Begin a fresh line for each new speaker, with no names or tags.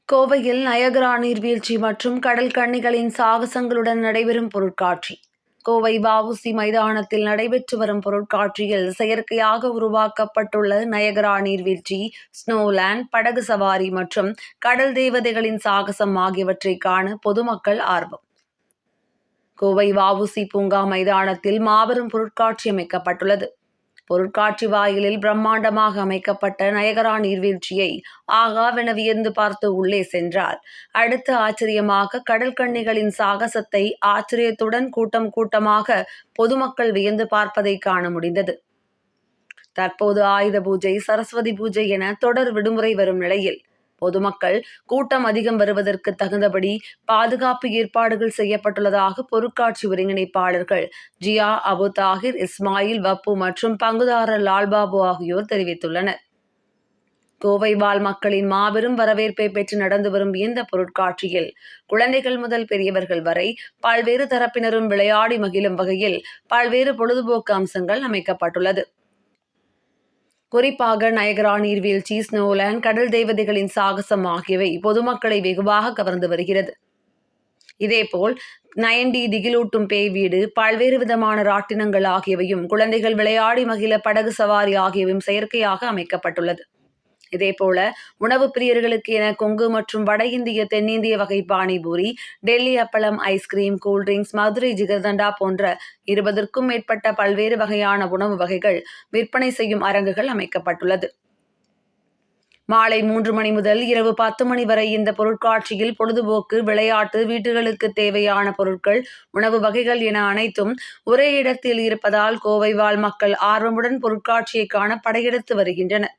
கோவையில் நயகரா நீர்வீழ்ச்சி மற்றும் கடல் கன்னிகளின் சாகசங்களுடன் நடைபெறும் பொருட்காட்சி. கோவை வ.உ.சி. மைதானத்தில் நடைபெற்று வரும் பொருட்காட்சியில் செயற்கையாக உருவாக்கப்பட்டுள்ள நயகரா நீர்வீழ்ச்சி, ஸ்னோலேண்ட், படகு சவாரி மற்றும் கடல் தேவதைகளின் சாகசம் ஆகியவற்றை காண பொதுமக்கள் ஆர்வம். கோவை வ.உ.சி. பூங்கா மைதானத்தில் மாபெரும் பொருட்காட்சி அமைக்கப்பட்டுள்ளது. பொருட்காட்சி வாயிலில் பிரம்மாண்டமாக அமைக்கப்பட்ட நயகரா நீர்வீழ்ச்சியை ஆகாவென வியந்து பார்த்து உள்ளே சென்றார். அடுத்த ஆச்சரியமாக கடல் கன்னிகளின் சாகசத்தை ஆச்சரியத்துடன் கூட்டம் கூட்டமாக பொதுமக்கள் வியந்து பார்ப்பதை காண முடிந்தது. தற்போது ஆயுத பூஜை, சரஸ்வதி பூஜை என தொடர் விடுமுறை வரும் நிலையில் பொதுமக்கள் கூட்டம் அதிகம் வருவதற்கு தகுந்தபடி பாதுகாப்பு ஏற்பாடுகள் செய்யப்பட்டுள்ளதாக பொருட்காட்சி ஒருங்கிணைப்பாளர்கள் ஜியா, அபு தாஹிர், இஸ்மாயில், வப்பு மற்றும் பங்குதாரர் லால்பாபு ஆகியோர் தெரிவித்துள்ளனர். கோவை வாழ் மக்களின் மாபெரும் வரவேற்பை பெற்று நடந்து வரும் இந்த பொருட்காட்சியில் குழந்தைகள் முதல் பெரியவர்கள் வரை பல்வேறு தரப்பினரும் விளையாடி மகிழும் வகையில் பல்வேறு பொழுதுபோக்கு அம்சங்கள் அமைக்கப்பட்டுள்ளது. குறிப்பாக நயகரா நீர்வீழ்ச்சி, ஸ்னோலேண்ட், கடல் தேவதைகளின் சாகசம் ஆகியவை பொதுமக்களை வெகுவாக கவர்ந்து வருகிறது. இதேபோல் 90 திகிலூட்டும் பேய் வீடு, பல்வேறு விதமான ராட்டினங்கள் ஆகியவையும், குழந்தைகள் விளையாடி மகிழ படகு சவாரி ஆகியவையும் செயற்கையாக அமைக்கப்பட்டுள்ளது. இதேபோல உணவு பிரியர்களுக்கு என கொங்கு மற்றும் வட இந்திய, தென்னிந்திய வகை பானிபூரி, டெல்லி அப்பளம், ஐஸ்கிரீம், கூல்ட்ரிங்க்ஸ், மதுரை ஜிகர்தண்டா போன்ற 20க்கும் மேற்பட்ட பல்வேறு வகையான உணவு வகைகள் விற்பனை செய்யும் அரங்குகள் அமைக்கப்பட்டுள்ளது. மாலை 3 மணி முதல் இரவு 10 மணி வரை இந்த பொருட்காட்சியில் பொழுதுபோக்கு, விளையாட்டு, வீட்டுகளுக்கு தேவையான பொருட்கள், உணவு வகைகள் என அனைத்தும் ஒரே இடத்தில் இருப்பதால் கோவை வாழ் மக்கள் ஆர்வமுடன் பொருட்காட்சியை காண படையெடுத்து வருகின்றனர்.